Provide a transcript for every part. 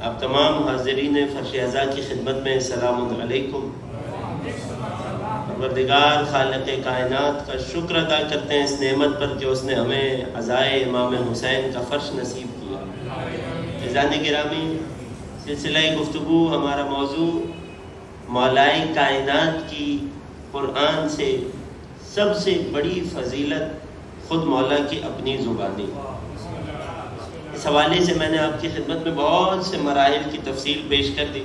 آپ تمام حاضرین فرش ازا کی خدمت میں السلام علیکم۔ پروردگار خالق کائنات کا شکر ادا کرتے ہیں اس نعمت پر کہ اس نے ہمیں عزائے امام حسین کا فرش نصیب کیا۔ عزیزان گرامی، سلسلہ گفتگو ہمارا موضوع مولائے کائنات کی قرآن سے سب سے بڑی فضیلت خود مولا کی اپنی زبانی۔ اس حوالے سے میں نے آپ کی خدمت میں بہت سے مراحل کی تفصیل پیش کر دی،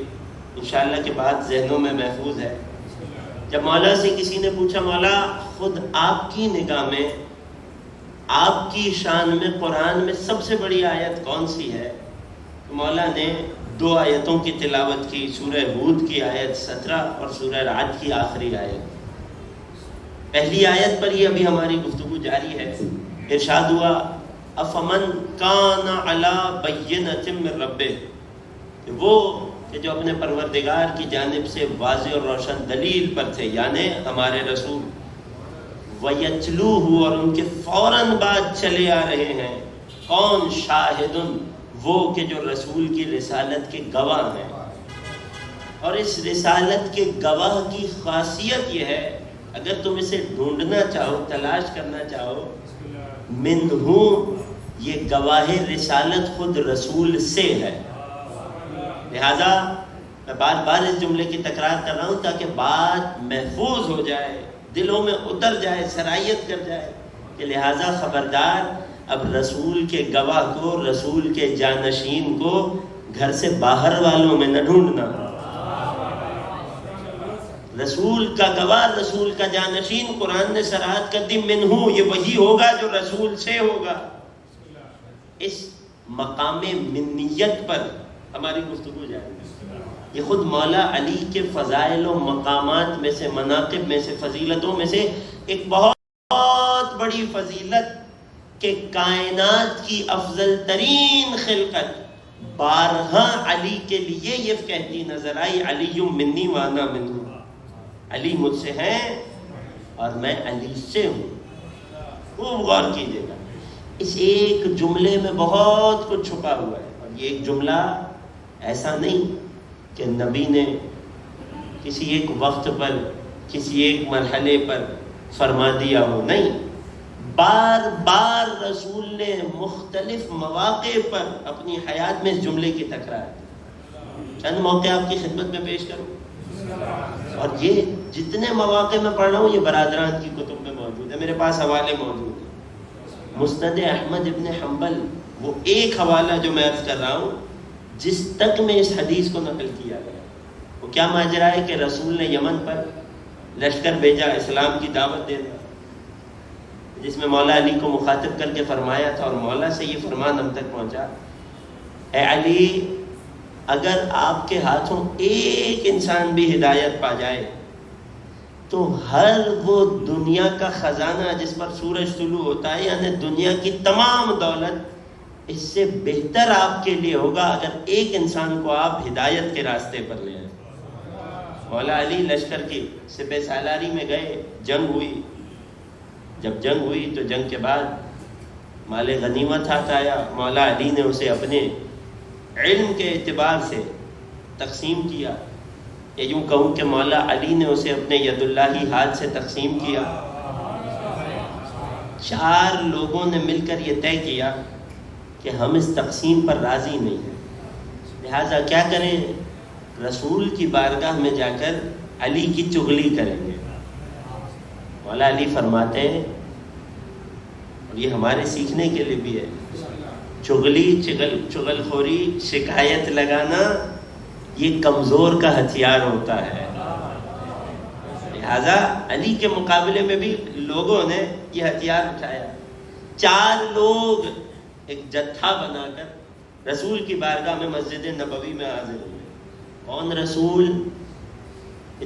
انشاءاللہ کہ بات ذہنوں میں محفوظ ہے۔ جب مولا سے کسی نے پوچھا مولا خود آپ کی نگاہ میں آپ کی شان میں قرآن میں سب سے بڑی آیت کون سی ہے، تو مولا نے دو آیتوں کی تلاوت کی، سورہ ہود کی آیت 17 اور سورہ رعد کی آخری آیت۔ پہلی آیت پر ہی ابھی ہماری گفتگو جاری ہے۔ ارشاد ہوا افمن کان علی بینۃ من ربہ، وہ کہ جو اپنے پروردگار کی جانب سے واضح اور روشن دلیل پر تھے، یعنی ہمارے رسول، وَيَتْلُوهُ، اور ان کے فوراً بعد چلے آ رہے ہیں، کون؟ شاہدن، وہ کہ جو رسول کی رسالت کے گواہ ہیں۔ اور اس رسالت کے گواہ کی خاصیت یہ ہے، اگر تم اسے ڈھونڈنا چاہو، تلاش کرنا چاہو، منہو، یہ گواہ رسالت خود رسول سے ہے۔ لہذا میں بار بار اس جملے کی تکرار کر رہا ہوں تاکہ بات محفوظ ہو جائے، دلوں میں اتر جائے، سرائیت کر جائے کہ لہذا خبردار، اب رسول کے گواہ کو، رسول کے جانشین کو گھر سے باہر والوں میں نہ ڈھونڈنا۔ رسول کا گواہ، رسول کا جانشین، قرآن نے صراحت کر دی منہو، یہ وہی ہوگا جو رسول سے ہوگا۔ اس مقام منیت پر ہماری گفتگو جائے گی۔ یہ خود مولا علی کے فضائل و مقامات میں سے، مناقب میں سے، فضیلتوں میں سے ایک بہت بڑی فضیلت کہ کائنات کی افضل ترین خلقت بارہا علی کے لیے یہ کہتی نظر آئی، علی منی وانا منہ، علی مجھ سے ہیں اور میں علی سے ہوں۔ خوب غور کیجیے گا، اس ایک جملے میں بہت کچھ چھپا ہوا ہے۔ اور یہ ایک جملہ ایسا نہیں کہ نبی نے کسی ایک وقت پر، کسی ایک مرحلے پر فرما دیا ہو، نہیں، بار بار رسول نے مختلف مواقع پر اپنی حیات میں اس جملے کی تکرار کی۔ چند موقع آپ کی خدمت میں پیش کروں، اور یہ جتنے مواقع میں پڑھ رہا ہوں یہ برادران کی کتب میں موجود ہے، میرے پاس حوالے موجود ہیں۔ مسند احمد ابن حنبل، وہ ایک حوالہ جو میں عرض کر رہا ہوں جس تک میں اس حدیث کو نقل کیا گیا، وہ کیا ماجرا ہے کہ رسول نے یمن پر لشکر بھیجا اسلام کی دعوت دینا، جس میں مولا علی کو مخاطب کر کے فرمایا تھا، اور مولا سے یہ فرمان ہم تک پہنچا، اے علی، اگر آپ کے ہاتھوں ایک انسان بھی ہدایت پا جائے تو ہر وہ دنیا کا خزانہ جس پر سورج طلوع ہوتا ہے، یعنی دنیا کی تمام دولت، اس سے بہتر آپ کے لیے ہوگا اگر ایک انسان کو آپ ہدایت کے راستے پر لے آئیں۔ مولا علی لشکر کی سپہ سالاری میں گئے، جنگ ہوئی۔ جب جنگ ہوئی تو جنگ کے بعد مال غنیمت ہاتھ آیا، مولا علی نے اسے اپنے علم کے اعتبار سے تقسیم کیا، یا یوں کہوں کہ مولا علی نے اسے اپنے ید اللہی ہاتھ سے تقسیم کیا۔ 4 لوگوں نے مل کر یہ طے کیا کہ ہم اس تقسیم پر راضی نہیں ہیں، لہٰذا کیا کریں، رسول کی بارگاہ میں جا کر علی کی چغلی کریں گے۔ مولا علی فرماتے ہیں، اور یہ ہمارے سیکھنے کے لیے بھی ہے، چغلی، چغل خوری، شکایت لگانا یہ کمزور کا ہتھیار ہوتا ہے۔ لہذا علی کے مقابلے میں بھی لوگوں نے یہ ہتھیار اٹھایا۔ 4 لوگ ایک جتھا بنا کر رسول کی بارگاہ میں مسجد نبوی میں حاضر ہوئے۔ کون رسول؟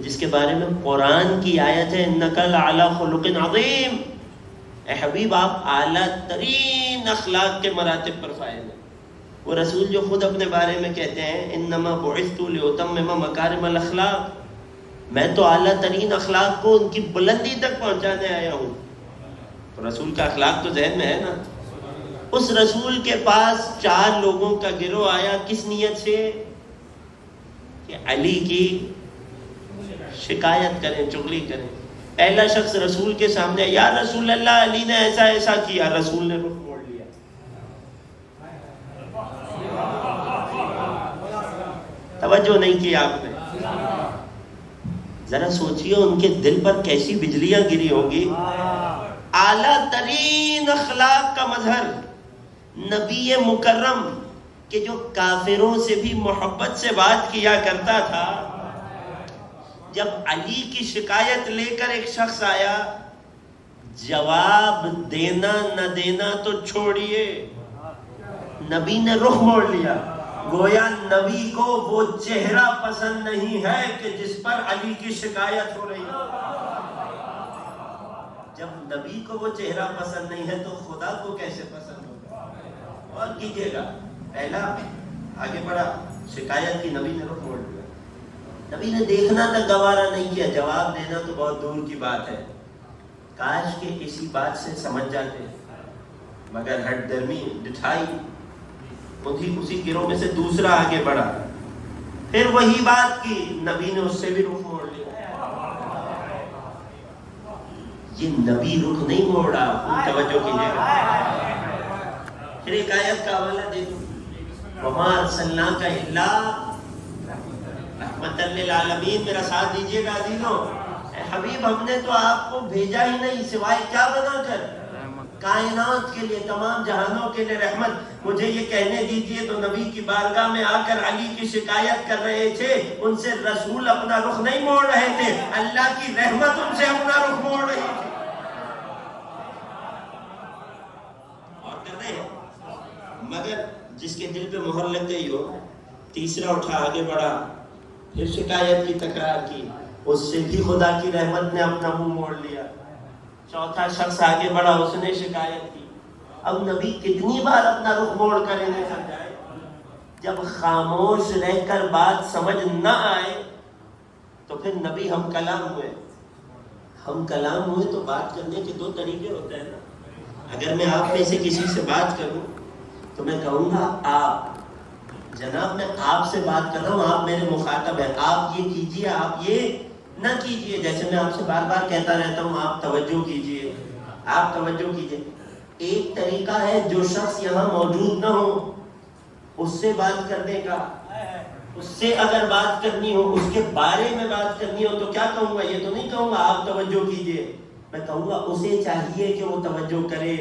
جس کے بارے میں قرآن کی آیت ہے اِنَّكَ لَعَلَىٰ خُلُقٍ عَظِيمٍ، اے حبیب آپ اعلیٰ ترین اخلاق کے مراتب پر فائز ہیں۔ وہ رسول جو خود اپنے بارے میں کہتے ہیں انما بعثت لأتمم مکارم الاخلاق، میں تو اعلیٰ ترین اخلاق کو ان کی بلندی تک پہنچانے آیا ہوں۔ تو رسول کا اخلاق تو ذہن میں ہے نا، اس رسول کے پاس 4 لوگوں کا گروہ آیا، کس نیت سے؟ کہ علی کی شکایت کریں، چغلی کریں۔ پہلا شخص رسول کے سامنے، یا رسول اللہ علی نے ایسا ایسا کیا، رسول نے رخ موڑ لیا۔ توجہ نہیں کی آپ نے؟ ذرا سوچئے ان کے دل پر کیسی بجلیاں گری ہوگی۔ اعلیٰ ترین اخلاق کا مظہر نبی مکرم کہ جو کافروں سے بھی محبت سے بات کیا کرتا تھا، جب علی کی شکایت لے کر ایک شخص آیا، جواب دینا نہ دینا تو چھوڑیے، نبی نے رخ موڑ لیا۔ گویا نبی کو وہ چہرہ پسند نہیں ہے کہ جس پر علی کی شکایت ہو رہی ہے۔ جب نبی کو وہ چہرہ پسند نہیں ہے تو خدا کو کیسے پسند ہوگا؟ اور کیجیے گا، پہلا آگے بڑھا، شکایت کی، نبی نے رخ موڑ لیا۔ نبی نے دیکھنا تک گوارا نہیں کیا، جواب دینا تو بہت دور کی بات ہے۔ کاش کہ اسی بات سے سمجھ جاتے، مگر ہٹ درمی بٹھائی، اسی گروہ میں سے دوسرا آگے بڑھا، پھر وہی بات کی، نبی نے اس سے بھی رخ موڑ لیا۔ یہ نبی رخ نہیں موڑا، توجہ کیجیے گا۔ پھر ایک آیت کا حوالہ دیکھو، وَمَا أَرْسَلْنَاكَ إِلَّا رحمۃ للعالمین۔ میرا ساتھ دیجیے گا عزیزوں، اے حبیب ہم نے تو آپ کو بھیجا ہی نہیں سوائے کیا بنا کر؟ کائنات کے لیے، تمام جہانوں کے لیے رحمت۔ مجھے یہ کہنے دیجیے تو نبی کی بارگاہ میں آ کر علی کی شکایت کر رہے تھے، ان سے رسول اپنا رخ نہیں موڑ رہے تھے، اللہ کی رحمت ان سے اپنا رخ موڑ رہی تھی۔ اور کر رہے ہیں، مگر جس کے دل پہ مہر لگ گئی ہو، تیسرا اٹھا آگے بڑھا، پھر شکایت کی تکرار کی، اس سے بھی خدا کی رحمت نے اپنا منہ موڑ لیا۔ چوتھا شخص آگے بڑھا، اس نے شکایت کی۔ اب نبی کتنی بار اپنا رخ موڑ کر انہیں سمجھائے؟ جب خاموش رہ کر بات سمجھ نہ آئے تو پھر نبی ہم کلام ہوئے۔ ہم کلام ہوئے تو بات کرنے کے 2 طریقے ہوتے ہیں نا۔ اگر میں آپ میں سے کسی سے بات کروں تو میں کہوں گا آپ، جناب میں آپ سے بات کر رہا ہوں، آپ میرے مخاطب ہیں، آپ یہ کیجئے، آپ یہ نہ کیجئے۔ جیسے میں آپ سے بار بار کہتا رہتا ہوں، آپ توجہ کیجئے، آپ توجہ کیجئے۔ ایک طریقہ ہے جو شخص یہاں موجود نہ ہو اس سے بات کرنے کا، اس سے اگر بات کرنی ہو، اس کے بارے میں بات کرنی ہو تو کیا کہوں گا؟ یہ تو نہیں کہوں گا آپ توجہ کیجئے، میں کہوں گا اسے چاہیے کہ وہ توجہ کرے۔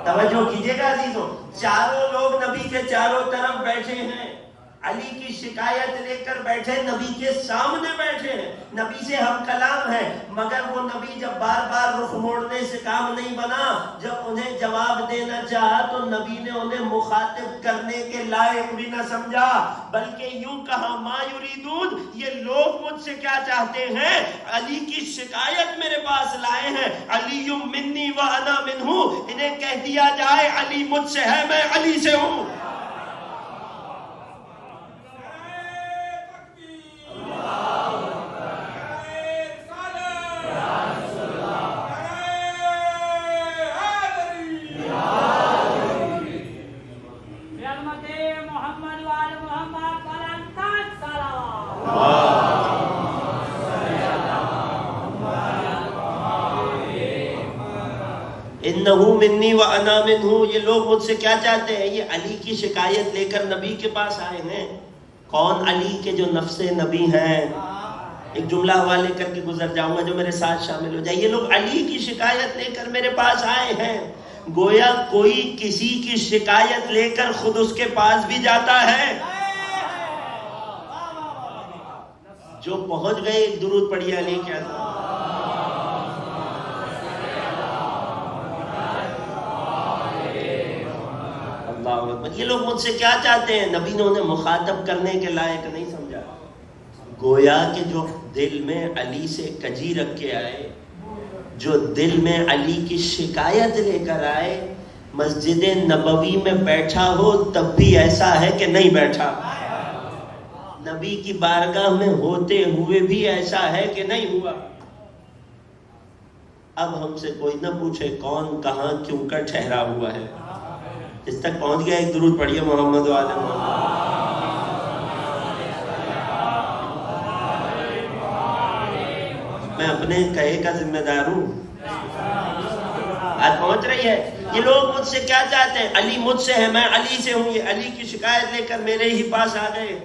توجہ کیجئے گا عزیزوں، چاروں لوگ نبی کے چاروں طرف بیٹھے ہیں، علی کی شکایت لے کر بیٹھے، نبی کے سامنے بیٹھے ہیں، نبی سے ہم کلام ہیں، مگر وہ نبی جب بار بار رخ موڑنے سے کام نہیں بنا، جب انہیں جواب دینا چاہا تو نبی نے انہیں مخاطب کرنے کے لائق بھی نہ سمجھا، بلکہ یوں کہا ما یریدون، یہ لوگ مجھ سے کیا چاہتے ہیں؟ علی کی شکایت میرے پاس لائے ہیں، علی منی وانا منہ، انہیں کہہ دیا جائے علی مجھ سے ہے، میں علی سے ہوں۔ انہو منی وانا منہ، یہ لوگ مجھ سے کیا چاہتے ہیں؟ یہ علی کی شکایت لے کر نبی کے پاس آئے ہیں۔ کون علی کے؟ جو نفس نبی ہیں۔ ایک جملہ حوالے کر کے گزر جاؤں گا جو میرے ساتھ شامل ہو جائے۔ یہ لوگ علی کی شکایت لے کر میرے پاس آئے ہیں۔ گویا کوئی کسی کی شکایت لے کر خود اس کے پاس بھی جاتا ہے۔ جو پہنچ گئے، ایک درود پڑھیے علی کیا تھا؟ یہ لوگ مجھ سے کیا چاہتے ہیں؟ نبی نے انہیں مخاطب کرنے کے لائق نہیں سمجھا۔ گویا کہ جو دل میں علی سے کجی رکھ کے آئے، جو دل میں علی کی شکایت لے کر آئے، مسجد نبوی میں بیٹھا ہو تب بھی ایسا ہے کہ نہیں بیٹھا، نبی کی بارگاہ میں ہوتے ہوئے بھی ایسا ہے کہ نہیں ہوا۔ اب ہم سے کوئی نہ پوچھے کون کہاں کیوں کر ٹھہرا ہوا ہے، اس تک پہنچ گیا. ایک درود پڑھیے محمد والے محمد. میں اپنے کہے کا ذمہ دار ہوں. آج پہنچ رہی ہے. یہ لوگ مجھ سے کیا چاہتے ہیں؟ علی مجھ سے ہے، میں علی سے ہوں. یہ علی کی شکایت لے کر میرے ہی پاس آ گئے.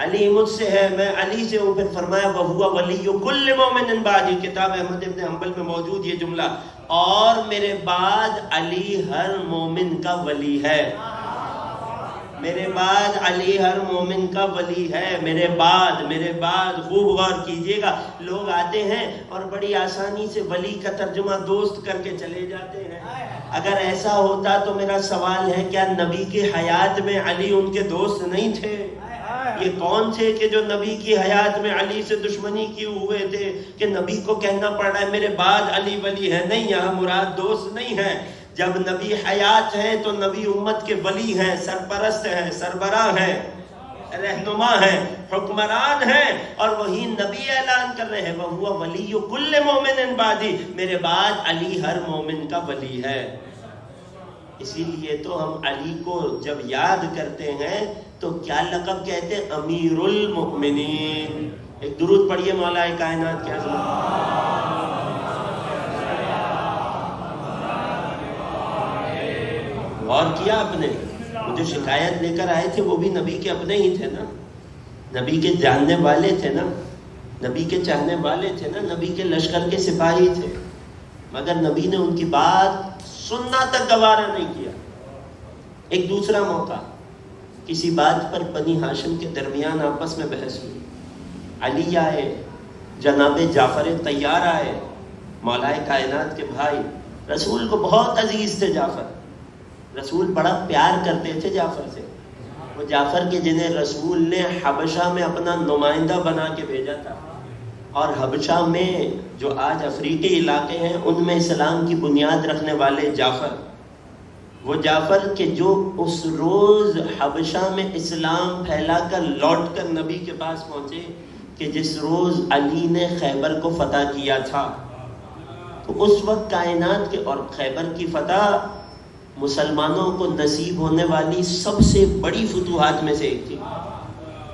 علی مجھ سے ہے، میں علی سے ہوں. پھر فرمایا وَهُوَ وَلِيُّ كُلِّ مُؤْمِنٍ بَعْدِي. کتاب احمد ابن حنبل میں موجود یہ جملہ. اور میرے بعد علی ہر مومن کا ولی ہے. میرے بعد علی ہر مومن کا ولی ہے. میرے بعد خوب غور کیجئے گا. لوگ آتے ہیں اور بڑی آسانی سے ولی کا ترجمہ دوست کر کے چلے جاتے ہیں. اگر ایسا ہوتا تو میرا سوال ہے کیا نبی کی حیات میں علی ان کے دوست نہیں تھے؟ یہ کون تھے کہ جو نبی کی حیات میں علی سے دشمنی کیے ہوئے تھے کہ نبی کو کہنا پڑ رہا ہے میرے بعد علی ولی ہے؟ نہیں، یہاں مراد دوست نہیں ہے. جب نبی حیات ہیں تو نبی امت کے ولی ہیں، سرپرست ہیں، سربراہ ہیں، رہنما ہیں، حکمران ہیں. اور وہی نبی اعلان کر رہے ہیں وَهُوَ وَلِيُّ كُلِّ مُؤْمِنٍ بَعْدِي. میرے بعد علی ہر مومن کا ولی ہے. اسی لیے تو ہم علی کو جب یاد کرتے ہیں تو کیا لقب کہتے ہیں؟ امیر المؤمنین. ایک درود پڑھیے مولا کائنات کے عظمت. غور کیا آپ نے؟ وہ جو شکایت لے کر آئے تھے وہ بھی نبی کے اپنے ہی تھے نا، نبی کے جاننے والے تھے نا، نبی کے چاہنے والے تھے نا، نبی کے لشکر کے سپاہی تھے. مگر نبی نے ان کی بات سننا تک گوارا نہیں کیا. ایک دوسرا موقع، کسی بات پر بنی ہاشم کے درمیان آپس میں بحث ہوئی. علی آئے، جناب جعفر طیار آئے، مولا کائنات کے بھائی. رسول کو بہت عزیز تھے جعفر. رسول بڑا پیار کرتے تھے جعفر سے. وہ جعفر کے جنہیں رسول نے حبشہ میں اپنا نمائندہ بنا کے بھیجا تھا، اور حبشہ میں جو آج افریقی علاقے ہیں ان میں اسلام کی بنیاد رکھنے والے جعفر، وہ جعفر کہ جو اس روز حبشہ میں اسلام پھیلا کر لوٹ کر نبی کے پاس پہنچے کہ جس روز علی نے خیبر کو فتح کیا تھا. تو اس وقت کائنات کے، اور خیبر کی فتح مسلمانوں کو نصیب ہونے والی سب سے بڑی فتوحات میں سے ایک تھی.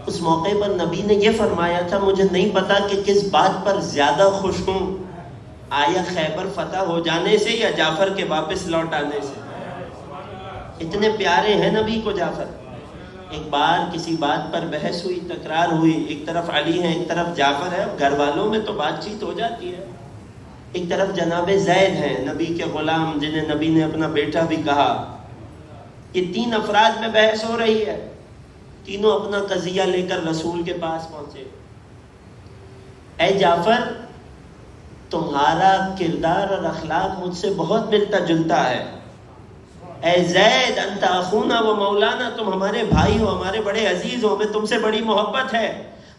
اس موقع پر نبی نے یہ فرمایا تھا مجھے نہیں پتا کہ کس بات پر زیادہ خوش ہوں، آیا خیبر فتح ہو جانے سے یا جعفر کے واپس لوٹ آنے سے. اتنے پیارے ہیں نبی کو جعفر. ایک بار کسی بات پر بحث ہوئی، تکرار ہوئی. ایک طرف علی ہے، ایک طرف جعفر ہے. گھر والوں میں تو بات چیت ہو جاتی ہے. ایک طرف جناب زید ہیں، نبی کے غلام، جنہیں نبی نے اپنا بیٹا بھی کہا. یہ تین افراد میں بحث ہو رہی ہے. تینوں اپنا قضیہ لے کر رسول کے پاس پہنچے. اے جعفر، تمہارا کردار اور اخلاق مجھ سے بہت ملتا جلتا ہے. اے زید، انت اخونا و مولانا، تم ہمارے بھائی ہو، ہمارے بڑے عزیز ہو، ہمیں تم سے بڑی محبت ہے.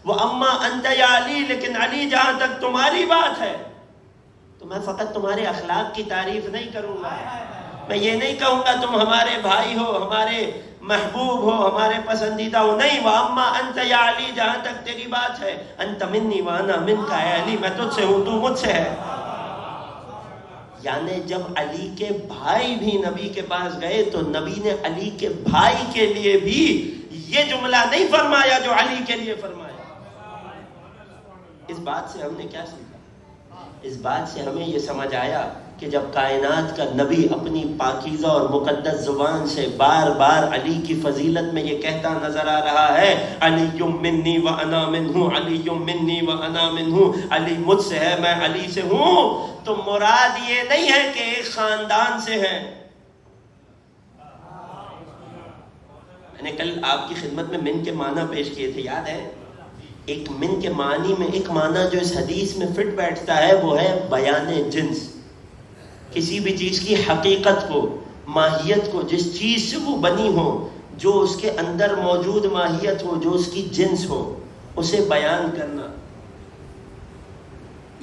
وہ اما انت یا علی، لیکن علی جہاں تک تمہاری بات ہے تو میں فقط تمہارے اخلاق کی تعریف نہیں کروں گا. میں یہ نہیں کہوں گا تم ہمارے بھائی ہو، ہمارے محبوب ہو، ہمارے پسندیدہ ہو. نہیں، وَأَمَّا أَنْتَ يَا عَلِي، جہاں تک تیری بات ہے، أَنْتَ مِنِّي وَأَنَا مِنْكَ، اے علی میں تجھ سے ہوں، تو مجھ سے ہے. یعنی جب علی کے بھائی بھی نبی کے پاس گئے تو نبی نے علی کے بھائی کے لیے بھی یہ جملہ نہیں فرمایا جو علی کے لیے فرمایا. اس بات سے ہم نے کیا سیکھا؟ اس بات سے ہمیں یہ سمجھ آیا کہ جب کائنات کا نبی اپنی پاکیزہ اور مقدس زبان سے بار بار علی کی فضیلت میں یہ کہتا نظر آ رہا ہے علی منی و انا منہ، علی منی و انا منہ، علی مجھ سے ہے میں علی سے ہوں، تو مراد یہ نہیں ہے کہ ایک خاندان سے ہے. میں نے کل آپ کی خدمت میں من کے معنی پیش کیے تھے، یاد ہے؟ ایک من کے معنی میں ایک معنی جو اس حدیث میں فٹ بیٹھتا ہے وہ ہے بیان جنس. کسی بھی چیز کی حقیقت کو، ماہیت کو، جس چیز سے وہ بنی ہو، جو اس کے اندر موجود ماہیت ہو، جو اس کی جنس ہو، اسے بیان کرنا.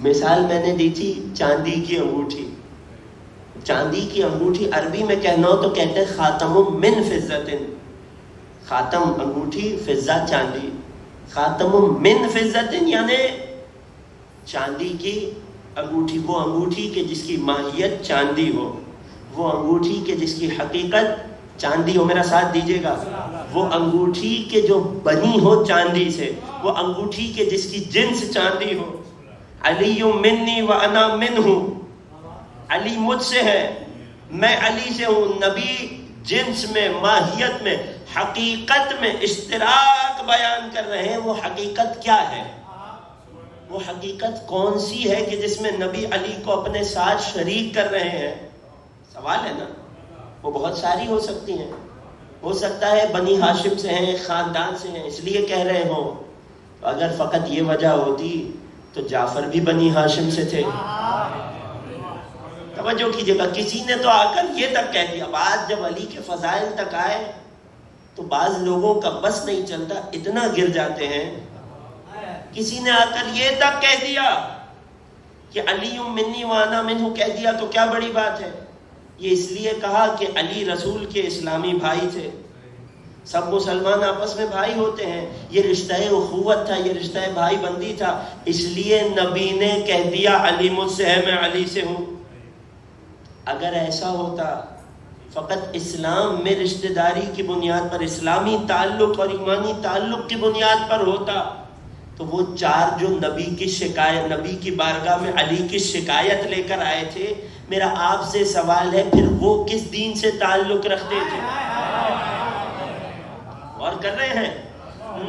مثال میں نے دی تھی چاندی کی انگوٹھی. چاندی کی انگوٹھی عربی میں کہنا ہو تو کہتے ہیں خاتم من فضت. خاتم انگوٹھی، فضہ چاندی. خاتم من فضت یعنی چاندی کی انگوٹھی، وہ انگوٹھی کہ جس کی ماہیت چاندی ہو، وہ انگوٹھی کہ جس کی حقیقت چاندی ہو، میرا ساتھ دیجیے گا، وہ انگوٹھی کہ جو بنی ہو چاندی سے، وہ انگوٹھی کہ جس کی جنس چاندی ہو. علی منی و انا منہ، علی مجھ سے ہے، میں علی سے ہوں. نبی جنس میں، ماہیت میں، حقیقت میں اشتراک بیان کر رہے ہیں. وہ حقیقت کیا ہے؟ وہ حقیقت کون سی ہے کہ جس میں نبی علی کو اپنے ساتھ شریک کر رہے ہیں؟ سوال ہے نا. وہ بہت ساری ہو سکتی ہیں. ہو سکتا ہے بنی ہاشم سے ہیں، خاندان سے ہیں، اس لیے کہہ رہے ہوں. اگر فقط یہ وجہ ہوتی تو جعفر بھی بنی ہاشم سے تھے. توجہ کیجیے گا، کسی نے تو آ کر یہ تک کہہ دیا. بعد جب علی کے فضائل تک آئے تو بعض لوگوں کا بس نہیں چلتا، اتنا گر جاتے ہیں. کسی نے آ کر یہ تک کہہ دیا کہ علی منی وانا منہ کہہ دیا تو کیا بڑی بات ہے. یہ اس لیے کہا کہ علی رسول کے اسلامی بھائی تھے. سب مسلمان آپس میں بھائی ہوتے ہیں. یہ رشتہ اخوت تھا، یہ رشتہ بھائی بندی تھا. اس لیے نبی نے کہہ دیا علی مجھ سے ہے، میں علی سے ہوں. اگر ایسا ہوتا فقط اسلام میں رشتہ داری کی بنیاد پر، اسلامی تعلق اور ایمانی تعلق کی بنیاد پر ہوتا تو وہ چار جو نبی کی شکایت، نبی کی بارگاہ میں علی کی شکایت لے کر آئے تھے، میرا آپ سے سوال ہے پھر وہ کس دین سے تعلق رکھتے تھے؟ اور کر رہے ہیں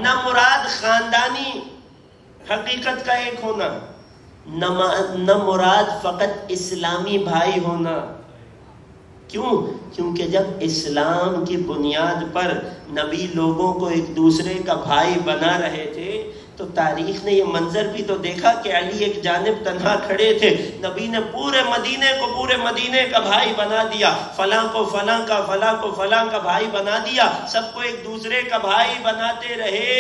نہ مراد خاندانی حقیقت کا ایک ہونا، نہ مراد فقط اسلامی بھائی ہونا. کیوں؟ کیونکہ جب اسلام کی بنیاد پر نبی لوگوں کو ایک دوسرے کا بھائی بنا رہے تھے تو تاریخ نے یہ منظر بھی تو دیکھا کہ علی ایک جانب تنہا کھڑے تھے. نبی نے پورے مدینے کو پورے مدینے کا بھائی بنا دیا، فلاں کو فلاں کا، فلاں کو فلاں کا بھائی بنا دیا. سب کو ایک دوسرے کا بھائی بناتے رہے.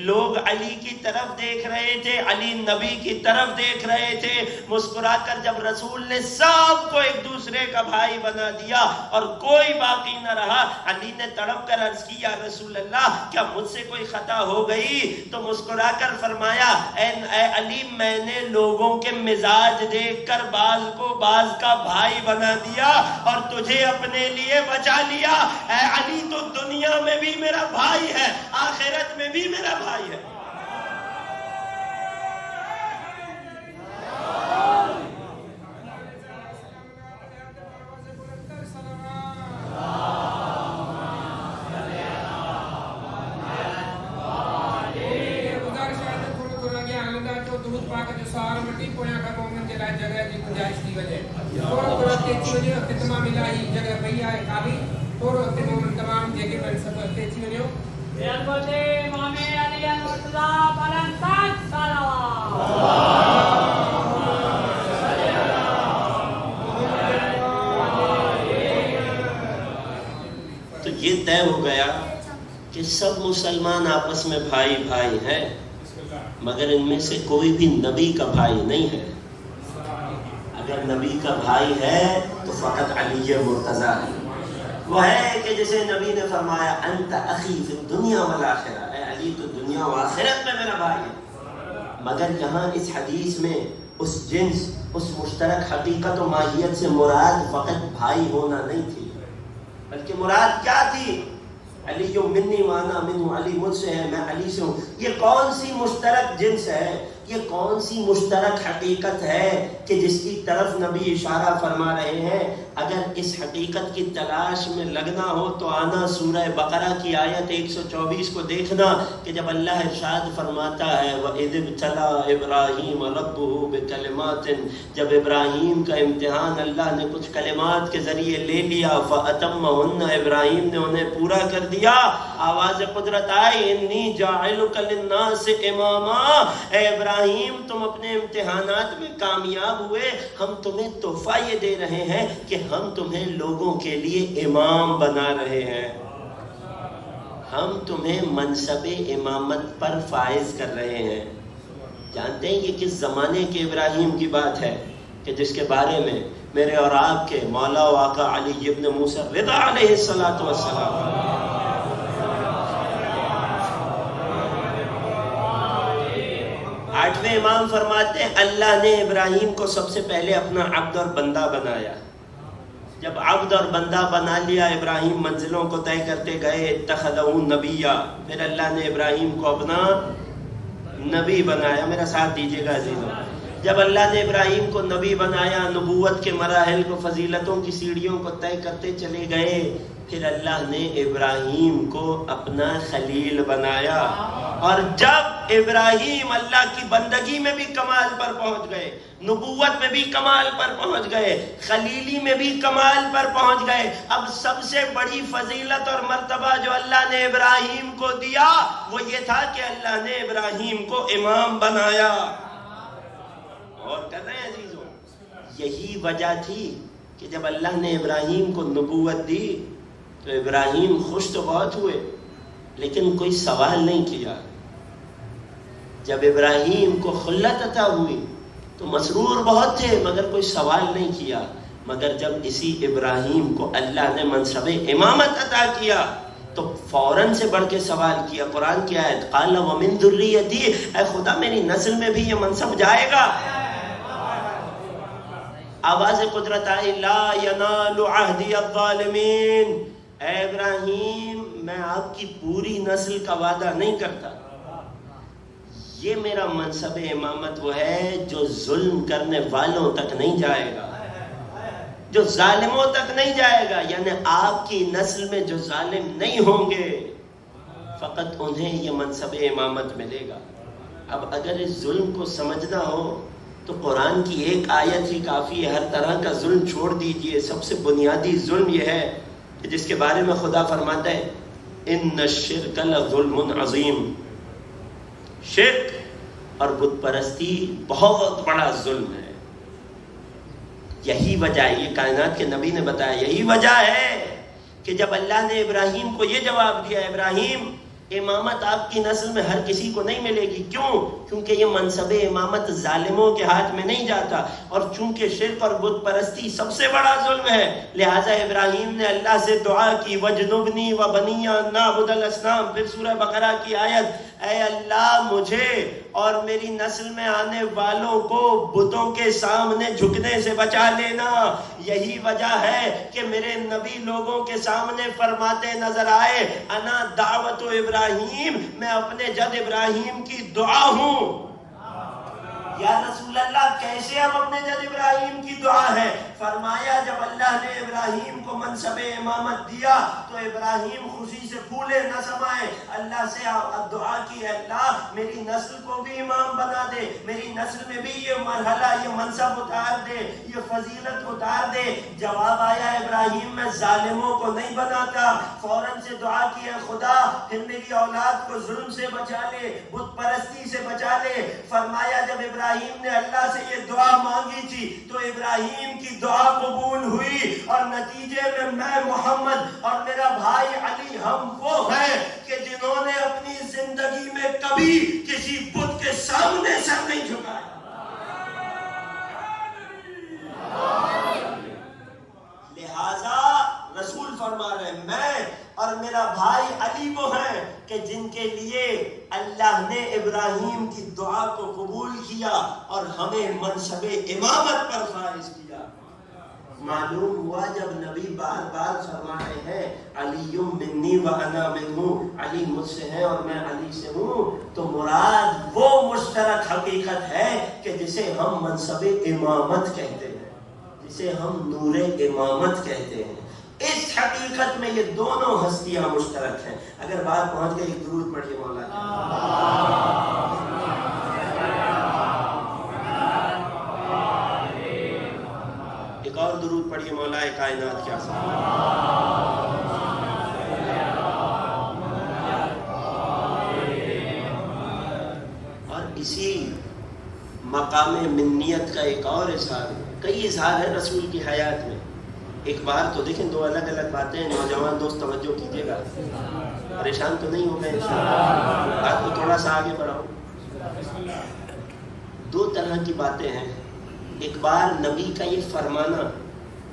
لوگ علی کی طرف دیکھ رہے تھے، علی نبی کی طرف دیکھ رہے تھے. مسکرا کر جب رسول نے سب کو ایک دوسرے کا بھائی بنا دیا اور کوئی باقی نہ رہا، علی نے تڑپ کر عرض کی یا رسول اللہ کیا مجھ سے کوئی خطا ہو گئی؟ تو مسکرا کر فرمایا اے علی، میں نے لوگوں کے مزاج دیکھ کر بعض کو بعض کا بھائی بنا دیا اور تجھے اپنے لیے بچا لیا. اے علی تو دنیا میں بھی میرا بھائی ہے، آخرت میں بھی میرا بھائی ہے. تو یہ طے ہو گیا کہ سب مسلمان آپس میں بھائی بھائی ہیں، مگر ان میں سے کوئی بھی نبی کا بھائی نہیں ہے. اگر نبی کا بھائی ہے تو فقط علی مرتضی ہے. وہ ہے کہ جسے نبی نے فرمایا انت اخی فی الدنیا والآخرہ، اے علی تو دنیا و آخرت میں میرا بھائی ہے. مگر یہاں اس حدیث میں اس جنس، اس مشترک حقیقت و ماہیت سے مراد فقط بھائی ہونا نہیں تھی، بلکہ مراد کیا تھی؟ علی منی وانا منہ، علی مجھ سے ہے، میں علی سے ہوں. یہ کون سی مشترک جنس ہے؟ یہ کون سی مشترک حقیقت ہے کہ جس کی طرف نبی اشارہ فرما رہے ہیں؟ اگر اس حقیقت کی تلاش میں لگنا ہو تو آنا سورہ بقرہ کی آیت 124 کو دیکھنا کہ جب اللہ ارشاد فرماتا ہے وَإِذِ ابْتَلَىٰ إِبْرَاهِيمَ رَبُّهُ بِكَلِمَاتٍ، جب ابراہیم کا امتحان اللہ نے کچھ کلمات کے ذریعے لے لیا، فَأَتَمَّهُنَّ، ابراہیم نے انہیں پورا کر دیا. آواز قدرت آئی انی جاعلک للناس اماما، اے ابراہیم تم اپنے امتحانات میں کامیاب ہوئے، ہم تمہیں تحفہ یہ دے رہے ہیں کہ ہم تمہیں لوگوں کے لیے امام بنا رہے ہیں، ہم تمہیں منصب امامت پر فائز کر رہے ہیں. جانتے ہیں یہ کس زمانے کے ابراہیم کی بات ہے کہ جس کے بارے میں میرے اور آپ کے مولا و آقا علی ابن موسیٰ رضا علیہ السلام 8ویں امام فرماتے ہیں اللہ نے ابراہیم کو سب سے پہلے اپنا عبد اور بندہ بنایا. جب عبد اور بندہ بنا لیا ابراہیم منزلوں کو طے کرتے گئے. اتخذہ نبیا، پھر اللہ نے ابراہیم کو اپنا نبی بنایا. میرا ساتھ دیجیے گا عزیزوں. جب اللہ نے ابراہیم کو نبی بنایا، نبوت کے مراحل کو، فضیلتوں کی سیڑھیوں کو طے کرتے چلے گئے، پھر اللہ نے ابراہیم کو اپنا خلیل بنایا. اور جب ابراہیم اللہ کی بندگی میں بھی کمال پر پہنچ گئے، نبوت میں بھی کمال پر پہنچ گئے، خلیلی میں بھی کمال پر پہنچ گئے، اب سب سے بڑی فضیلت اور مرتبہ جو اللہ نے ابراہیم کو دیا وہ یہ تھا کہ اللہ نے ابراہیم کو امام بنایا. اور کر رہے ہیں عزیزوں، یہی وجہ تھی کہ جب اللہ نے ابراہیم کو نبوت دی تو ابراہیم خوش تو بہت ہوئے لیکن کوئی سوال نہیں کیا. جب ابراہیم کو خلت عطا ہوئی تو مسرور بہت تھے مگر کوئی سوال نہیں کیا. مگر جب اسی ابراہیم کو اللہ نے منصب امامت عطا کیا تو فوراً سے بڑھ کے سوال کیا. قرآن کی آیت قال ومن ذریتی، اے خدا میری نسل میں بھی یہ منصب جائے گا. آواز قدرت آئی لا ینال عہدی الظالمین، اے ابراہیم میں آپ کی پوری نسل کا وعدہ نہیں کرتا. یہ میرا منصب امامت وہ ہے جو ظلم کرنے والوں تک نہیں جائے گا، جو ظالموں تک نہیں جائے گا. یعنی آپ کی نسل میں جو ظالم نہیں ہوں گے فقط انہیں یہ منصب امامت ملے گا. اب اگر اس ظلم کو سمجھنا ہو تو قرآن کی ایک آیت ہی کافی ہے. ہر طرح کا ظلم چھوڑ دیجئے. سب سے بنیادی ظلم یہ ہے کہ جس کے بارے میں خدا فرماتا ہے ان الشرک لظلم عظیم، شرک اور بت پرستی بہت بڑا ظلم ہے. یہی وجہ ہے، یہ کائنات کے نبی نے بتایا، یہی وجہ ہے کہ جب اللہ نے ابراہیم کو یہ جواب دیا ابراہیم امامت آپ کی نسل میں ہر کسی کو نہیں ملے گی. کیوں؟ کیونکہ یہ منصب امامت ظالموں کے ہاتھ میں نہیں جاتا، اور چونکہ شرک اور بت پرستی سب سے بڑا ظلم ہے لہٰذا ابراہیم نے اللہ سے دعا کی وجنبنی وبنی ان نعبد الاصنام. پھر سورہ بقرہ کی آیت اے اللہ مجھے اور میری نسل میں آنے والوں کو بتوں کے سامنے جھکنے سے بچا لینا. یہی وجہ ہے کہ میرے نبی لوگوں کے سامنے فرماتے نظر آئے انا دعوت ابراہیم، میں اپنے جد ابراہیم کی دعا ہوں. یا رسول اللہ کیسے اب اپنے جد ابراہیم کی دعا ہے؟ فرمایا جب اللہ نے ابراہیم کو منصب امامت دیا تو ابراہیم خوشی سے پھولے نہ سمائے، اللہ سے دعا کی اللہ میری نسل کو بھی امام بنا دے، میری نسل میں بھی یہ مرحلہ یہ منصب اتار دے، یہ فضیلت اتار دے. جواب آیا ابراہیم میں ظالموں کو نہیں بناتا. فوراً سے دعا کی ہے خدا پھر میری اولاد کو ظلم سے بچا لے، بت پرستی سے بچا لے. فرمایا جب ابراہیم نے اللہ سے یہ دعا مانگی تھی تو ابراہیم کی دعا قبول ہوئی، اور نتیجے میں محمد اور میرا بھائی علی ہم وہ ہیں کہ جنہوں نے اپنی زندگی میں کبھی کسی بت کے سامنے سر نہیں جھکایا. لہذا رسول فرما رہے ہیں میں اور میرا بھائی علی وہ ہیں کہ جن کے لیے اللہ نے ابراہیم کی دعا کو قبول کیا اور ہمیں منصب امامت پر فائز کیا. معلوم ہوا جب نبی بار بار فرما رہے ہیں علی منی و انا منہ، علی مجھ سے ہے اور میں علی سے ہوں، تو مراد وہ مشترک حقیقت ہے کہ جسے ہم منصب امامت کہتے ہیں، جسے ہم نور امامت کہتے ہیں. اس حقیقت میں یہ دونوں ہستیاں مشترک ہیں. اگر بات پہنچ گئی درود پڑھیے مولا ایک اور درود پڑھیے مولا کائنات کیا اور اسی مقام منیت کا ایک اور اظہار ہے. کئی اظہار ہے رسول کی حیات میں. ایک بار تو دیکھیں دو الگ الگ باتیں ہیں. نوجوان دوست توجہ کیجیے گا، پریشان تو نہیں ہو گئے انشاءاللہ. بات کو تھوڑا سا آگے بڑھاؤ. دو طرح کی باتیں ہیں. ایک بار نبی کا یہ فرمانا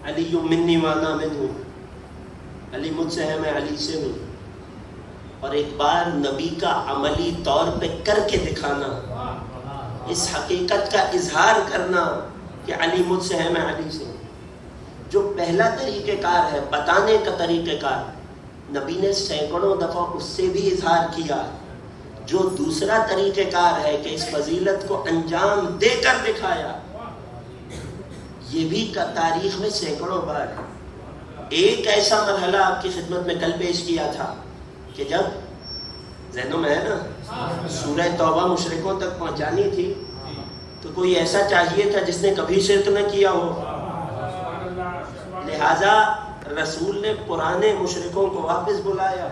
علی منی وانا منہ، علی مجھ سے ہے میں علی سے ہوں، اور ایک بار نبی کا عملی طور پہ کر کے دکھانا اس حقیقت کا اظہار کرنا کہ علی مجھ سے ہے، میں علی سے ہوں، جو پہلا طریقہ کار ہے بتانے کا طریقہ کار، نبی نے سینکڑوں دفعہ اس سے بھی اظہار کیا۔ جو دوسرا طریقہ کار ہے کہ اس فضیلت کو انجام دے کر دکھایا، یہ بھی تاریخ میں سینکڑوں بار ہے۔ ایک ایسا مرحلہ آپ کی خدمت میں کل پیش کیا تھا کہ جب ذہنوں میں ہے نا سورہ توبہ مشرکوں تک پہنچانی تھی تو کوئی ایسا چاہیے تھا جس نے کبھی شرک نہ کیا ہو، لہذا رسول نے پرانے مشرکوں کو واپس بلایا۔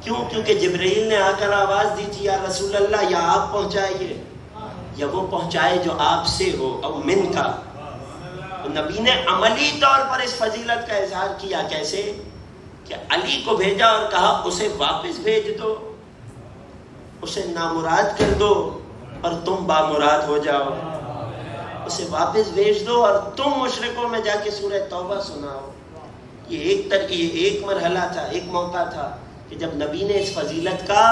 کیوں؟ کیونکہ جبرائیل نے آ کر آواز دی تھی یا رسول اللہ، یا آپ پہنچائیے یا وہ پہنچائے جو آپ سے ہو، او من کا۔ نبی نے عملی طور پر اس فضیلت کا اظہار کیا۔ کیسے؟ کہ علی کو بھیجا اور کہا اسے واپس بھیج دو، اسے نامراد کر دو اور تم بامراد ہو جاؤ، اسے واپس بھیج دو اور تم مشرکوں میں جا کے سورہ توبہ سناؤ۔ یہ ایک مرحلہ تھا، ایک موقع تھا کہ جب نبی نے اس فضیلت کا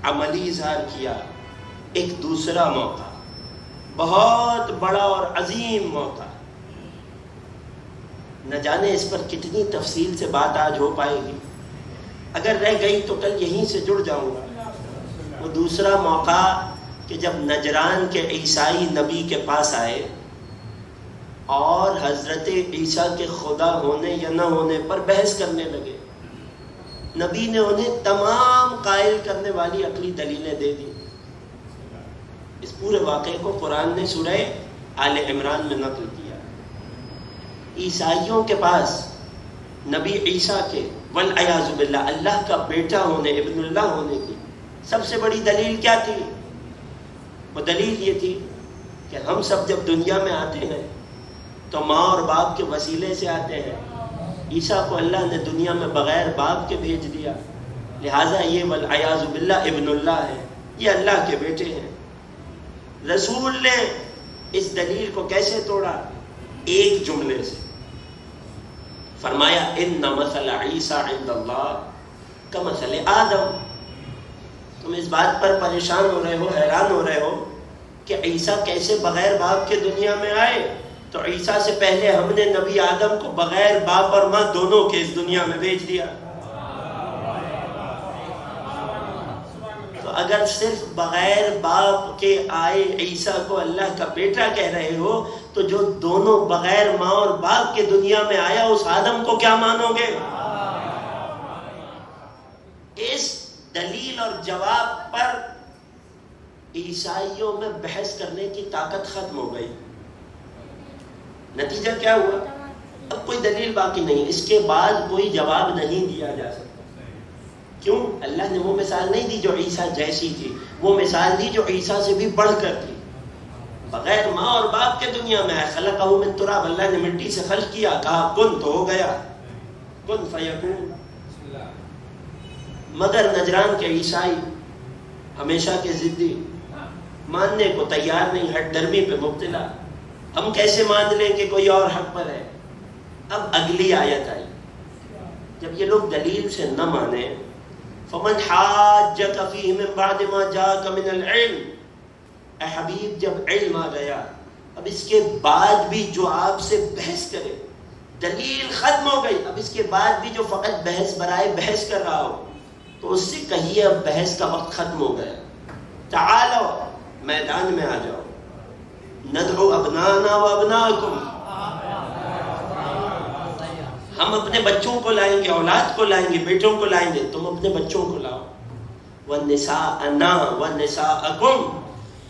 عملی اظہار کیا۔ ایک دوسرا موقع، بہت بڑا اور عظیم موقع، نہ جانے اس پر کتنی تفصیل سے بات آج ہو پائے گی، اگر رہ گئی تو کل یہیں سے جڑ جاؤں گا۔ وہ دوسرا موقع کہ جب نجران کے عیسائی نبی کے پاس آئے اور حضرت عیسیٰ کے خدا ہونے یا نہ ہونے پر بحث کرنے لگے، نبی نے انہیں تمام قائل کرنے والی عقلی دلیلیں دے دی۔ اس پورے واقعے کو قرآن نے سورہ آل عمران میں نقل کیا۔ عیسائیوں کے پاس نبی عیسیٰ کے والعیاذ باللہ اللہ کا بیٹا ہونے، ابن اللہ ہونے کی سب سے بڑی دلیل کیا تھی؟ وہ دلیل یہ تھی کہ ہم سب جب دنیا میں آتے ہیں تو ماں اور باپ کے وسیلے سے آتے ہیں، عیسیٰ کو اللہ نے دنیا میں بغیر باپ کے بھیج دیا، لہٰذا یہ والعیاذ باللہ ابن اللہ ہے، یہ اللہ کے بیٹے ہیں۔ رسول نے اس دلیل کو کیسے توڑا؟ ایک جملے سے فرمایا ان مثل عیسیٰ عند اللہ کمثل آدم۔ تم اس بات پر پریشان ہو رہے ہو، حیران ہو رہے ہو کہ عیسیٰ کیسے بغیر باپ کے دنیا میں آئے؟ تو عیسیٰ سے پہلے ہم نے نبی آدم کو بغیر باپ اور ماں دونوں کے اس دنیا میں بھیج دیا۔ تو اگر صرف بغیر باپ کے آئے عیسیٰ کو اللہ کا بیٹا کہہ رہے ہو تو جو دونوں بغیر ماں اور باپ کے دنیا میں آیا اس آدم کو کیا مانو گے؟ اس دلیل اور جواب پر عیسائیوں میں بحث کرنے کی طاقت ختم ہو گئی۔ نتیجہ کیا ہوا؟ اب کوئی دلیل باقی نہیں، اس کے بعد کوئی جواب نہیں دیا جا سکتا۔ کیوں؟ اللہ نے وہ مثال نہیں دی جو عیسیٰ جیسی تھی، وہ مثال دی جو عیسیٰ سے بھی بڑھ کر تھی۔ بغیر ماں اور باپ کے دنیا میں آئے، خلقہ من تراب، اللہ نے مٹی سے خلق کیا، کہا کن تو ہو گیا، کن فیکون۔ مگر نجران کے عیسائی ہمیشہ کے ضدی، ماننے کو تیار نہیں، ہٹ درمی پہ مبتلا۔ ہم کیسے مان لیں کہ کوئی اور حق پر ہے؟ اب اگلی آیت آئی، جب یہ لوگ دلیل سے نہ مانے، فمن حاجک فیہ من بعد ما جاءک من العلم، اے حبیب جب علم آ گیا، اب اس کے بعد بھی جو آپ سے بحث کرے، دلیل ختم ہو گئی، اب اس کے بعد بھی جو فقط بحث برائے بحث کر رہا ہو تو اس سے کہیے اب بحث کا وقت ختم ہو گیا، تعالو میدان میں آ جاؤ، ندعو ابنانا و ابناکم، ہم اپنے بچوں کو لائیں گے، اولاد کو لائیں گے، بیٹوں کو لائیں گے، تم اپنے بچوں کو لاؤ، وَالنِّسَاءَنَا وَالنِّسَاءَكُمْ،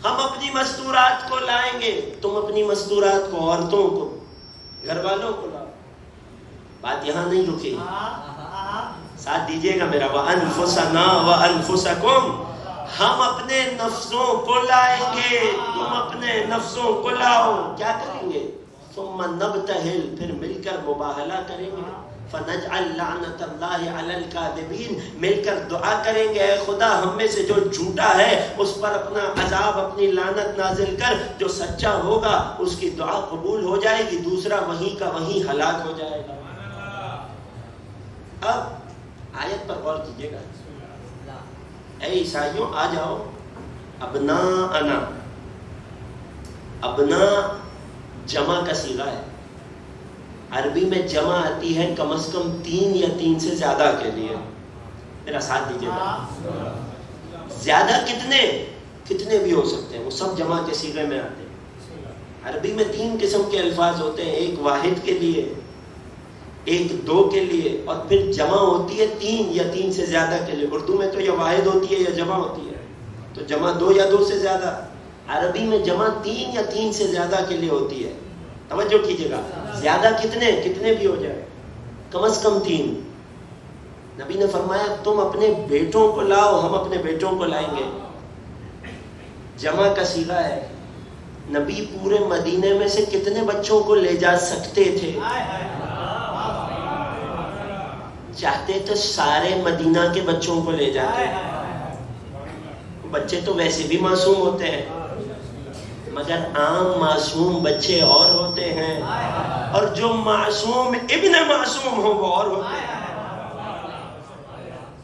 ہم اپنی مستورات کو لائیں گے، تم اپنی مستورات کو، عورتوں کو، گھر والوں کو لاؤ۔ بات یہاں نہیں رکی، ساتھ دیجئے گا میرا، وَأَنفُسَنَا وَأَنفُسَكُمْ، ہم اپنے نفسوں کو لائیں گے، تم اپنے نفسوں کو لاؤ۔ کیا کریں گے؟ ثم نبتہل، پھر مل کر مباہلہ کریں گے، فنجعل لعنت اللہ علی الکاذبین، مل کر دعا کریں گے، اے خدا ہم میں سے جو جھوٹا ہے اس پر اپنا عذاب، اپنی لعنت نازل کر، جو سچا ہوگا اس کی دعا قبول ہو جائے گی، دوسرا وہیں کا وہیں ہلاک ہو جائے گا۔ اب آیت پر غور کیجیے گا، اے عیسائیوں آ جاؤ، ابناءنا، ابنا جمع کا صیغہ ہے. عربی میں جمع آتی ہے کم از کم 3 یا 3 سے زیادہ کے لیے. میرا ساتھ دیجیے گا. زیادہ کتنے بھی ہو سکتے ہیں، وہ سب جمع کے صیغے میں آتے ہیں. عربی میں 3 قسم کے الفاظ ہوتے ہیں، ایک واحد کے لیے، ایک 2 کے لیے، اور پھر جمع ہوتی ہے 3 یا 3 سے زیادہ کے لیے. اردو میں تو یا واحد ہوتی ہے یا جمع ہوتی ہے، تو جمع 2 یا 2 سے زیادہ. عربی میں جمع 3 یا 3 سے زیادہ کے لیے ہوتی ہے. توجہ کیجیے گا. زیادہ کتنے بھی ہو جائے، کم از کم 3. نبی نے فرمایا تم اپنے بیٹوں کو لاؤ، ہم اپنے بیٹوں کو لائیں گے. جمع کا صیغہ ہے. نبی پورے مدینے میں سے کتنے بچوں کو لے جا سکتے تھے؟ چاہتے تو سارے مدینہ کے بچوں کو لے جاتے. بچے تو ویسے بھی معصوم ہوتے ہیں، مگر عام معصوم بچے اور ہوتے ہیں، اور جو معصوم ابن معصوم ہو وہ اور ہوتے ہیں.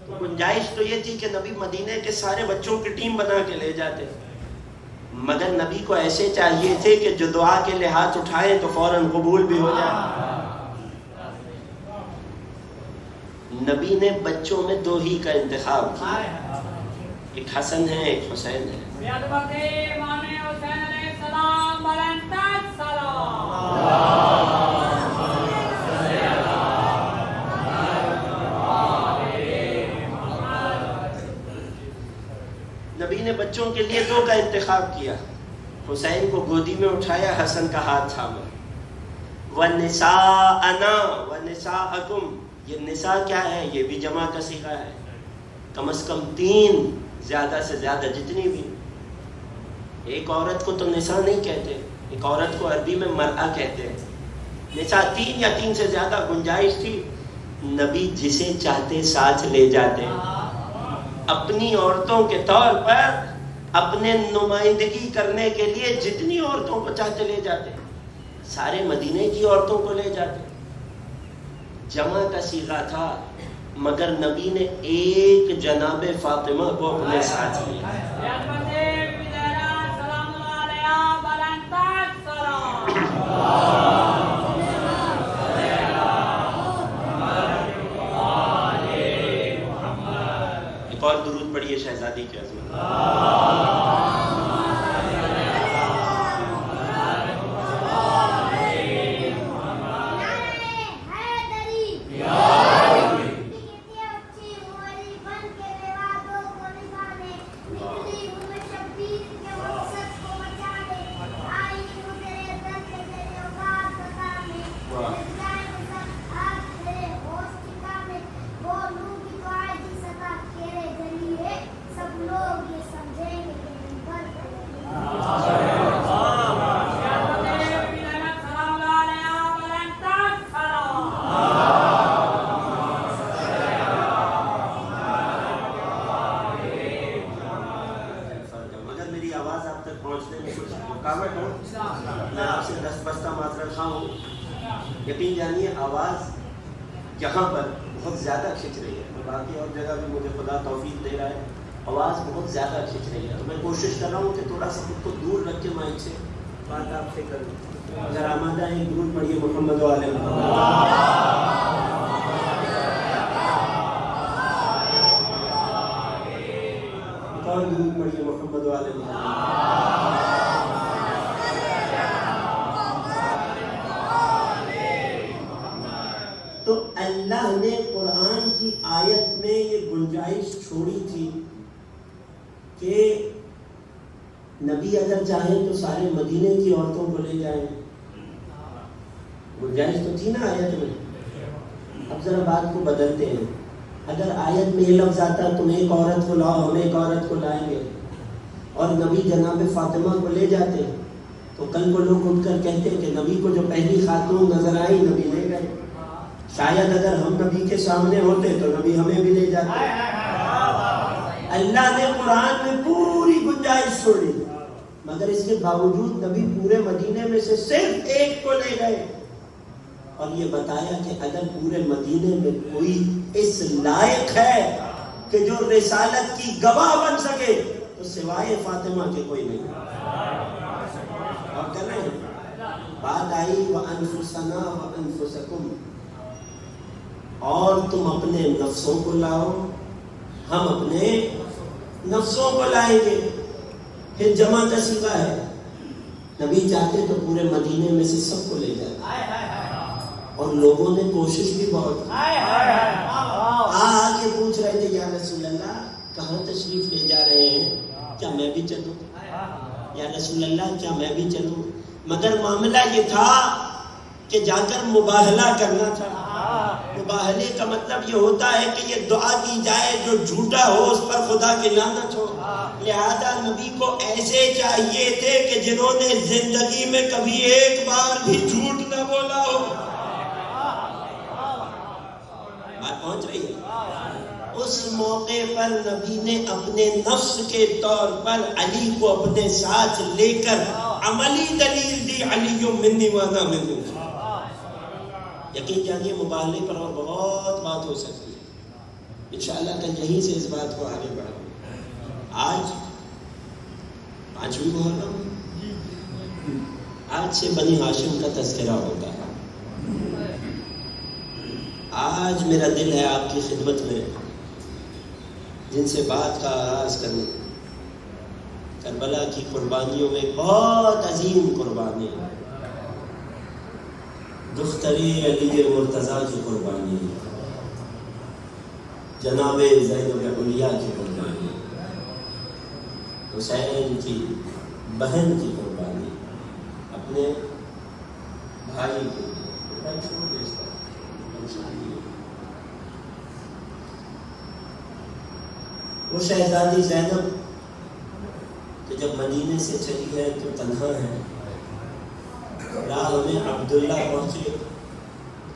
تو گنجائش تو یہ تھی کہ نبی مدینے کے سارے بچوں کی ٹیم بنا کے لے جاتے، مگر نبی کو ایسے چاہیے تھے کہ جو دعا کے لیے ہاتھ اٹھائے تو فوراً قبول بھی ہو جائے. نبی نے بچوں میں 2 ہی کا انتخاب کیا، ایک حسن ہے ایک حسین ہے. نبی نے بچوں کے لیے 2 کا انتخاب کیا. حسین کو گودی میں اٹھایا، حسن کا ہاتھ تھاما. وَنِسَاءَنَا وَنِسَاءَكُمْ، یہ نساء کیا ہے؟ یہ بھی جمع کا صیغہ ہے. کم از کم 3، زیادہ سے زیادہ جتنی بھی. ایک عورت کو تو نساء نہیں کہتے، ایک عورت کو عربی میں مرأہ کہتے ہیں. نساء 3 یا 3 سے زیادہ گنجائش تھی. نبی جسے چاہتے ساتھ لے جاتے، اپنی عورتوں کے طور پر اپنے نمائندگی کرنے کے لیے جتنی عورتوں کو چاہتے لے جاتے. سارے مدینے کی عورتوں کو لے جاتے. جمع کا صیغہ تھا، مگر نبی نے ایک جناب فاطمہ کو اپنے ساتھ لیا. ایک اور درود پڑھیے شہزادی کی عظمت. یقین جانیے آواز یہاں پر بہت زیادہ کھنچ رہی ہے. باقی اور جگہ بھی مجھے خدا توفیق دے رہا ہے، آواز بہت زیادہ کھنچ رہی ہے. تو میں کوشش کر رہا ہوں کہ تھوڑا سا خود کو دور رکھ کے مائک سے بات آپ سے کروں. اگر آمادہ ہے درود پڑھیے محمد و آل محمد. اور درود پڑھیے محمد و آل محمد. تو اللہ نے قرآن کی آیت میں یہ گنجائش چھوڑی تھی کہ نبی اگر چاہیں تو سارے مدینے کی عورتوں کو لے جائیں. گنجائش تو تھی نا آیت میں. اب ذرا بات کو بدلتے ہیں. اگر آیت میں یہ لفظ آتا تم ایک عورت کو لاؤ، ہم ایک عورت کو لائیں گے، اور نبی جناب فاطمہ کو لے جاتے، تو کل کو لوگ اٹھ کر کہتے کہ نبی کو جو پہلی خاتون نظر آئی نبی لے گئے. شاید اگر ہم نبی کے سامنے ہوتے تو نبی ہمیں بھی لے جاتے. اللہ نے قرآن میں پوری گنجائش چھوڑی، مگر اس کے باوجود نبی پورے مدینے میں سے صرف ایک کو لے گئے، اور یہ بتایا کہ اگر پورے مدینے میں کوئی اس لائق ہے کہ جو رسالت کی گواہ بن سکے تو تو سوائے فاطمہ کے کوئی نہیں. اور کر رہے ہیں بات آئی وَأَنفُسَنَا وَأَنفُسَكُمْ، اور تم اپنے نفسوں کو لاؤ، ہم اپنے نفسوں کو لائیں گے. پھر جمع کا صیغہ ہے. نبی چاہتے تو پورے مدینے میں سے سب کو لے جاتے، اور لوگوں نے کوشش بھی بہت کی. آ کے پوچھ رہے تھے یا رسول اللہ کہاں تشریف لے جا رہے ہیں، کیا میں بھی چلوں؟ یا رسول اللہ کیا میں بھی چلوں؟ مگر معاملہ یہ تھا کہ جا کر مباہلہ کرنا تھا. مباہلے کا مطلب یہ ہوتا ہے کہ یہ دعا کی جائے جو جھوٹا ہو اس پر خدا کی لعنت ہو. لہذا نبی کو ایسے چاہیے تھے کہ جنہوں نے زندگی میں کبھی ایک بار بھی جھوٹ نہ بولا ہو. بات پہنچ رہی ہے؟ اس موقع پر نبی نے اپنے نفس کے طور پر علی کو اپنے ساتھ لے کر عملی دلیل دی، علی منی وانا منہ. یقین جانیے مباہلے پر اور بہت بات ہو سکتی ہے، انشاءاللہ کل یہیں سے اس بات کو آگے بڑھاؤں. آج 5ویں محرم، آج سے بنی ہاشم کا تذکرہ ہوتا ہے. آج میرا دل ہے آپ کی خدمت میں جن سے بات کا آغاز کروں. کربلا کی قربانیوں میں بہت عظیم قربانی، دختر علی مرتضیٰ کی قربانی، جناب زینب علیہ کی قربانی، حسین کی بہن کی قربانی، اپنے بھائی کی. وہ شہزادی زینب کہ جب مدینے سے چلی گئے تو تنہا ہے. راہ میں عبداللہ پہنچے،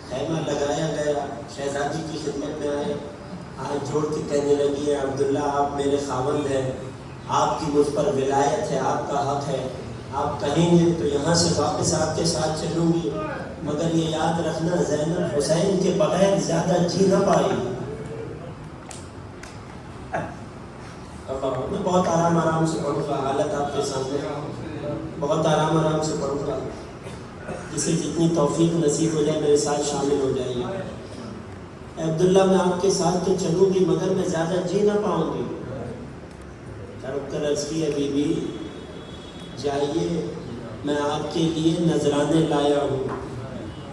خیمہ لگایا گیا، شہزادی کی خدمت میں آئے، ہاتھ جوڑ کے کہنے لگی ہے عبداللہ آپ میرے خاوند ہیں، آپ کی مجھ پر ولایت ہے، آپ کا حق ہے، آپ کہیں گے تو یہاں سے واپس آپ کے ساتھ چلوں گی، مگر یہ یاد رکھنا زینب حسین کے بغیر زیادہ جی نہ پائی. میں بہت آرام سے پڑھوں گا، حالت آپ کے سامنے بہت آرام سے پڑھوں گا. جسے جتنی توفیق نصیب ہو جائے میرے ساتھ شامل ہو جائیے. عبداللہ میں آپ کے ساتھ تو چلوں گی مگر میں زیادہ جی نہ پاؤں گی. رک کر عرض کی ہے بی بی جائیے، میں آپ کے لیے نذرانے لایا ہوں.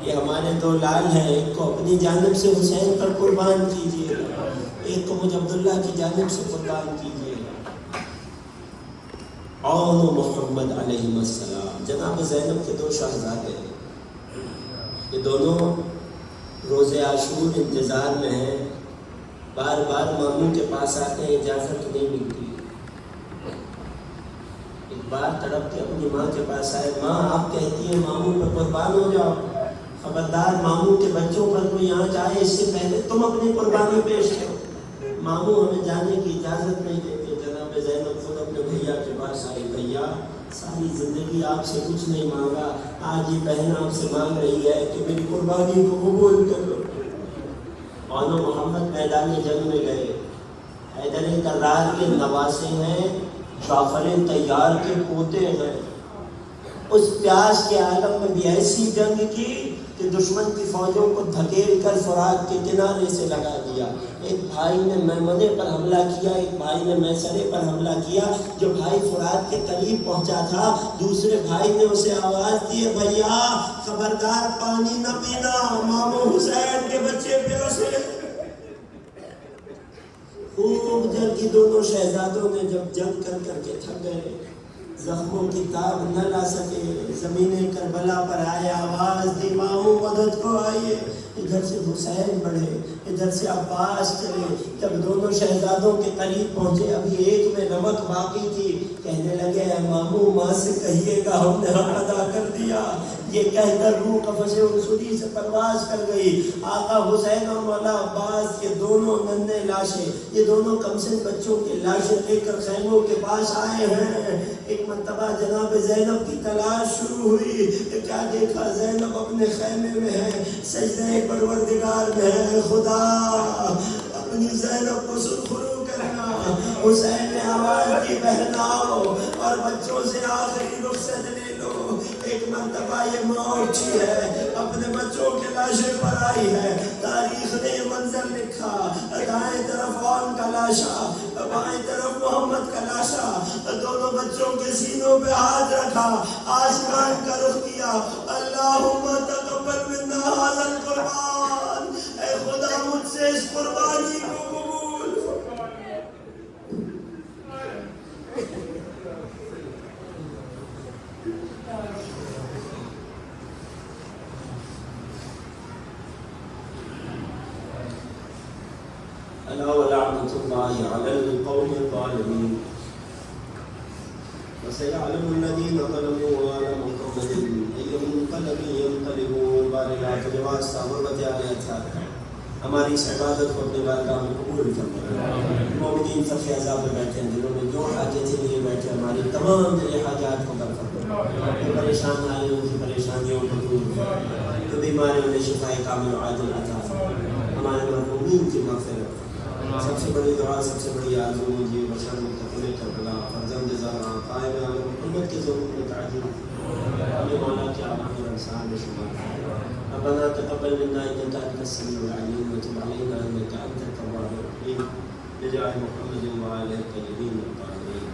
یہ ہمارے 2 لال ہیں، ایک کو اپنی جانب سے حسین پر قربان کیجیے، ایک کو مجھ عبداللہ کی جانب سے قربان کیجیے. اور محمد علیہ السلام، جناب زینب کے 2 شہزادے ہیں، یہ دونوں روز عاشور انتظار میں ہیں. بار بار ماموں کے پاس آتے ہیں، اجازت نہیں ملتی. ایک بار تڑپ کے اپنی ماں کے پاس آئے، ماں آپ کہتی ہیں ماموں پہ قربان ہو جاؤ، خبردار ماموں کے بچوں پر کوئی یہاں جائے اس سے پہلے تم اپنی قربانی پیش کرو. ماموں ہمیں جانے کی اجازت نہیں دیتے. جناب زینب خود اپنے بھیا کے پاس آئی، بھیا ساری زندگی آپ سے کچھ نہیں مانگا، آج یہ بہن آپ سے مانگ رہی ہے کہ میری قربانی کو قبول کر لو. اور محمد میدان جنگ میں گئے، حیدر کرار کے نواسے ہیں، جعفر طیار کے پوتے ہیں. اس پیاس کے عالم میں بھی ایسی جنگ کی کہ دشمن کی فوجوں کو دھکیل کر فرات کے کنارے سے لگا دیا. ایک بھائی نے میمنے پر حملہ کیا، ایک بھائی نے میسرے پر حملہ کیا. جو بھائی فرات کے قریب پہنچا تھا دوسرے بھائی نے اسے آواز دی، بھیا خبردار پانی نہ پینا، مامو حسین کے بچے پیاسے. خوب جنگ کی. دونوں شہزادوں نے جب جنگ کر کے تھک گئے، زخموں کی تاب نہ لا سکے، زمین کربلا پر آئے، آواز دی ماموں مدد کو آئیے. ادھر سے حسین بڑھے، ادھر سے عباس چلے. جب دونوں شہزادوں کے قریب پہنچے، ابھی ایک میں نمک باقی تھی، کہنے لگے اے ماموں ماں سے کہیے گا ہم نے حق ادا کر دیا. یہ کہہ کر روح قفس رسولی سے پرواز کر گئی. آقا حسین اور مولا عباس کے دونوں ننھے لاشیں، یہ دونوں کمسن بچوں کی لاشیں لے کر خیموں کے پاس آئے ہیں. ایک مرتبہ جناب زینب کی تلاش شروع ہوئی. کیا دیکھا؟ زینب اپنے خیمے میں ہے، سجدہ پروردگار میں ہے. خدا اپنی زینب کو سرخرو کر کہنا حسین نے آواز دی بہناؤ اور بچوں سے آخری رخصت لے لو. ایک مرتبہ یہ ماں اٹھی ہے, اپنے بچوں کے لاشیں پر آئی ہے. تاریخ نے منظر لکھا, دائیں طرف عون کا لاشا, بائیں طرف محمد کا لاشا, دونوں بچوں کے سینوں پہ ہاتھ رکھا, آسمان کا رخ کیا, اللہم تقبل منا ھذا القربان, اے خدا مجھ سے اس قربانی کو قبول. الا ولعنۃ اللہ علی القوم الظالمین. وسيعلم الذين ظلموا على محمد أي منقلب ينقلبون. بارے کے واسطہ غربت عالیہ تھا, ہماری اس عبادت کو اپنے بارگاہ میں قبول فرما. مومنین صف اعضاء پہ بیٹھے ہیں, دلوں میں جو حاجتیں لیے بیٹھے, ہماری تمام دل حاجات کو کر فرما. جو پریشان آئے ان کی پریشانیوں کو دور فرما, جو بیمار ہیں انہیں شفا کامل و عاجل عطا فرما. ہمارے مرحومین کی مغفرت. سب سے بڑی دعا, سب سے بڑی آرزو مجھے بشر متقل کربلا فرزند زہرا قائم عالم محمد کے ظہور میں تعجیل ہمیں مولا کے اعمال اور انسان میں شمار. ربنا تقبل منا انك انت السميع العليم وتب علينا انك انت التواب الرحيم بجاه محمد وآله الطيبين الطاهرين.